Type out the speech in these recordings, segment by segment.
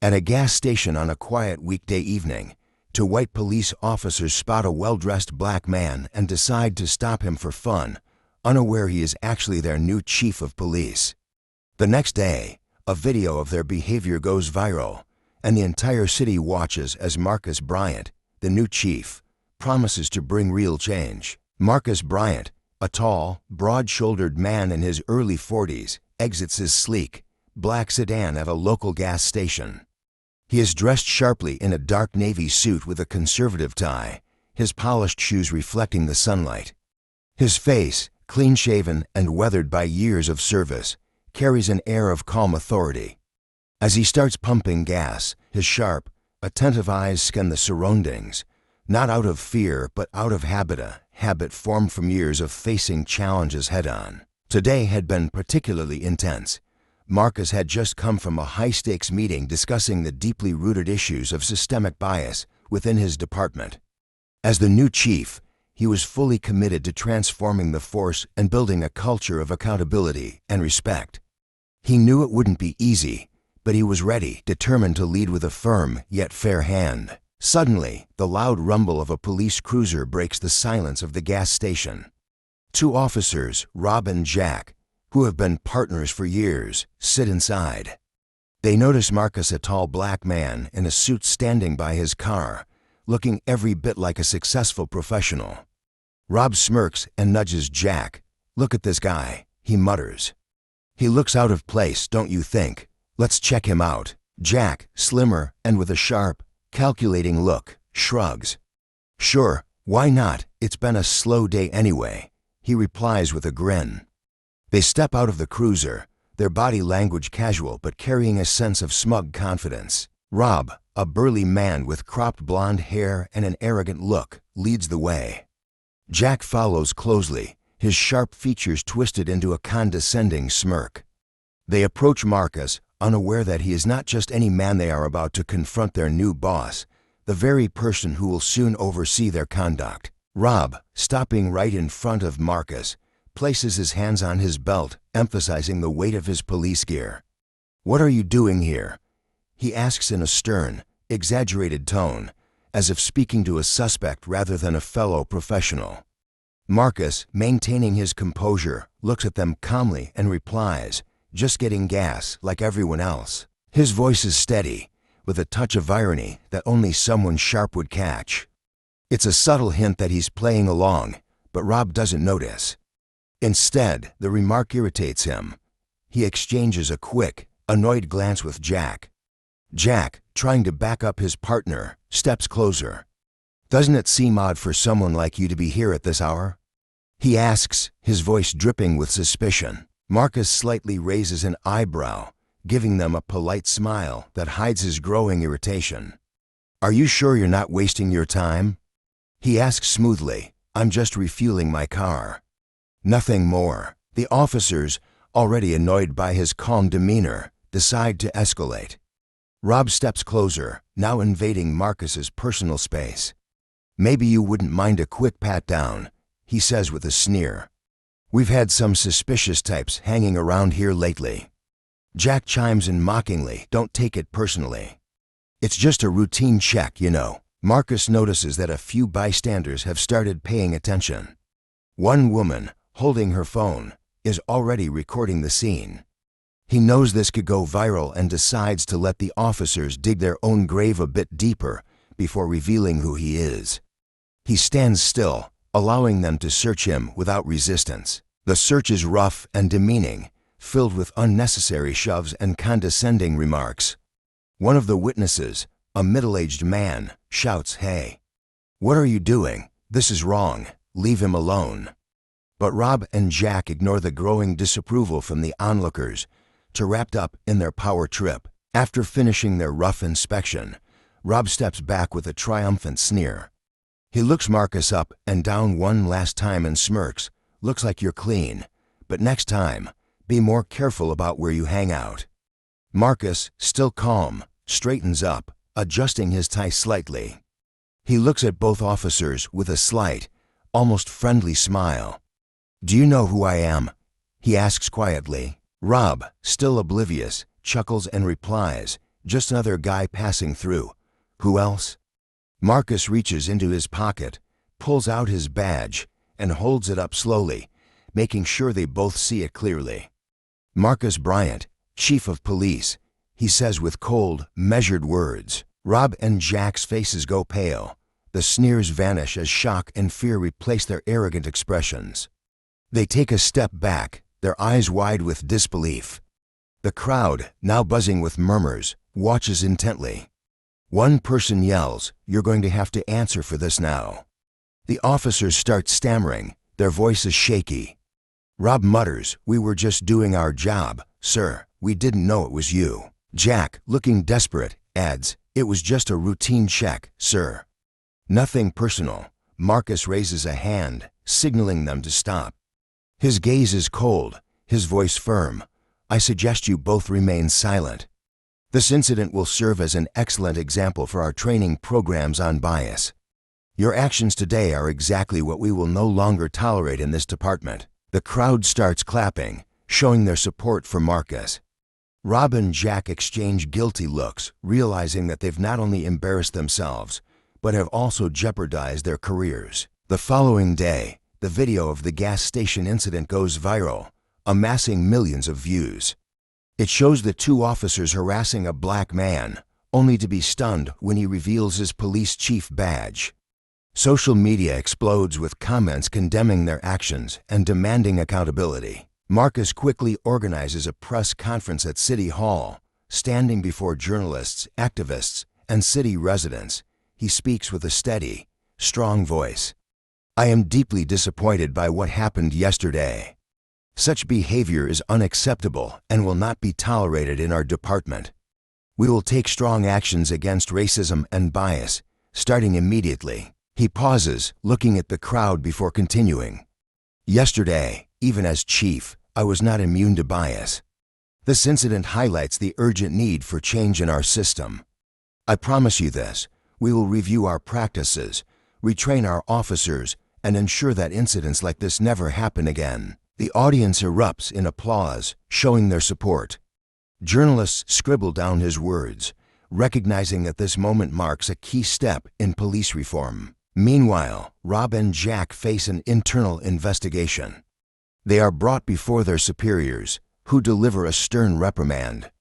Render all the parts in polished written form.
At a gas station on a quiet weekday evening, two white police officers spot a well-dressed black man and decide to stop him for fun, unaware he is actually their new chief of police. The next day, a video of their behavior goes viral, and the entire city watches as Marcus Bryant, the new chief, promises to bring real change. Marcus Bryant, a tall, broad-shouldered man in his early 40s, exits his sleek, black sedan at a local gas station. He is dressed sharply in a dark navy suit with a conservative tie, his polished shoes reflecting the sunlight. His face, clean-shaven and weathered by years of service, carries an air of calm authority. As he starts pumping gas, his sharp, attentive eyes scan the surroundings, not out of fear but out of habit, a habit formed from years of facing challenges head-on. Today had been particularly intense. Marcus had just come from a high-stakes meeting discussing the deeply rooted issues of systemic bias within his department. As the new chief, he was fully committed to transforming the force and building a culture of accountability and respect. He knew it wouldn't be easy, but he was ready, determined to lead with a firm yet fair hand. Suddenly, the loud rumble of a police cruiser breaks the silence of the gas station. Two officers, Rob and Jack, who have been partners for years, sit inside. They notice Marcus, a tall black man in a suit, standing by his car, looking every bit like a successful professional. Rob smirks and nudges Jack. "Look at this guy," he mutters. "He looks out of place, don't you think? Let's check him out." Jack, slimmer and with a sharp, calculating look, shrugs. "Sure, why not? It's been a slow day anyway," he replies with a grin. They step out of the cruiser, their body language casual but carrying a sense of smug confidence. Rob, a burly man with cropped blonde hair and an arrogant look, leads the way. Jack follows closely, his sharp features twisted into a condescending smirk. They approach Marcus, unaware that he is not just any man they are about to confront their new boss, the very person who will soon oversee their conduct. Rob, stopping right in front of Marcus, places his hands on his belt, emphasizing the weight of his police gear. "What are you doing here?" he asks in a stern, exaggerated tone, as if speaking to a suspect rather than a fellow professional. Marcus, maintaining his composure, looks at them calmly and replies, "Just getting gas, like everyone else." His voice is steady, with a touch of irony that only someone sharp would catch. It's a subtle hint that he's playing along, but Rob doesn't notice. Instead, the remark irritates him. He exchanges a quick, annoyed glance with Jack. Jack, trying to back up his partner, steps closer. "Doesn't it seem odd for someone like you to be here at this hour?" he asks, his voice dripping with suspicion. Marcus slightly raises an eyebrow, giving them a polite smile that hides his growing irritation. "Are you sure you're not wasting your time?" he asks smoothly. "I'm just refueling my car." Nothing more. The officers, already annoyed by his calm demeanor, decide to escalate. Rob steps closer, now invading Marcus's personal space. "Maybe you wouldn't mind a quick pat-down," he says with a sneer. "We've had some suspicious types hanging around here lately." Jack chimes in mockingly, "Don't take it personally. It's just a routine check, you know." Marcus notices that a few bystanders have started paying attention. One woman, holding her phone, is already recording the scene. He knows this could go viral and decides to let the officers dig their own grave a bit deeper before revealing who he is. He stands still, allowing them to search him without resistance. The search is rough and demeaning, filled with unnecessary shoves and condescending remarks. One of the witnesses, a middle-aged man, shouts, "Hey, what are you doing? This is wrong. Leave him alone." But Rob and Jack ignore the growing disapproval from the onlookers to wrap up in their power trip. After finishing their rough inspection, Rob steps back with a triumphant sneer. He looks Marcus up and down one last time and smirks. "Looks like you're clean, but next time, be more careful about where you hang out." Marcus, still calm, straightens up, adjusting his tie slightly. He looks at both officers with a slight, almost friendly smile. "Do you know who I am?" he asks quietly. Rob, still oblivious, chuckles and replies, Just another guy passing through. Who else? Marcus reaches into his pocket, pulls out his badge, and holds it up slowly, making sure they both see it clearly. Marcus Bryant, Chief of Police, he says with cold, measured words. Rob and Jack's faces go pale. The sneers vanish as shock and fear replace their arrogant expressions. They take a step back, their eyes wide with disbelief. The crowd, now buzzing with murmurs, watches intently. One person yells, "You're going to have to answer for this now." The officers start stammering, their voices shaky. Rob mutters, "We were just doing our job, sir. We didn't know it was you." Jack, looking desperate, adds, "It was just a routine check, sir." Nothing personal. Marcus raises a hand, signaling them to stop. His gaze is cold, his voice firm. "I suggest you both remain silent. This incident will serve as an excellent example for our training programs on bias. Your actions today are exactly what we will no longer tolerate in this department." The crowd starts clapping, showing their support for Marcus. Rob and Jack exchange guilty looks, realizing that they've not only embarrassed themselves, but have also jeopardized their careers. The following day, the video of the gas station incident goes viral, amassing millions of views. It shows the two officers harassing a black man, only to be stunned when he reveals his police chief badge. Social media explodes with comments condemning their actions and demanding accountability. Marcus quickly organizes a press conference at City Hall. Standing before journalists, activists, and city residents, he speaks with a steady, strong voice. "I am deeply disappointed by what happened yesterday. Such behavior is unacceptable and will not be tolerated in our department. We will take strong actions against racism and bias, starting immediately." He pauses, looking at the crowd before continuing. "Yesterday, even as chief, I was not immune to bias. This incident highlights the urgent need for change in our system. I promise you this, we will review our practices, retrain our officers, and ensure that incidents like this never happen again." The audience erupts in applause, showing their support. Journalists scribble down his words, recognizing that this moment marks a key step in police reform. Meanwhile, Rob and Jack face an internal investigation. They are brought before their superiors, who deliver a stern reprimand.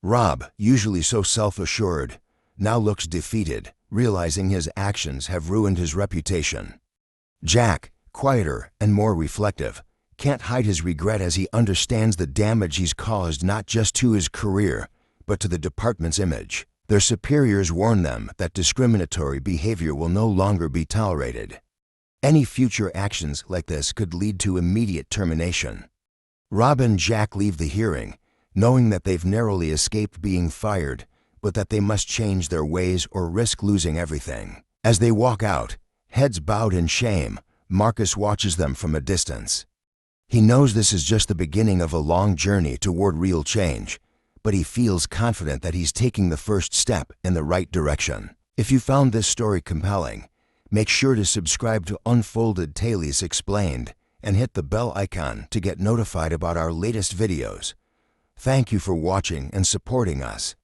Rob, usually so self-assured, now looks defeated, realizing his actions have ruined his reputation. Jack, quieter and more reflective, can't hide his regret as he understands the damage he's caused not just to his career, but to the department's image. Their superiors warn them that discriminatory behavior will no longer be tolerated. Any future actions like this could lead to immediate termination. Rob and Jack leave the hearing, knowing that they've narrowly escaped being fired, but that they must change their ways or risk losing everything. As they walk out, heads bowed in shame, Marcus watches them from a distance. He knows this is just the beginning of a long journey toward real change, but he feels confident that he's taking the first step in the right direction. If you found this story compelling, make sure to subscribe to Unfolded Tales Explained and hit the bell icon to get notified about our latest videos. Thank you for watching and supporting us.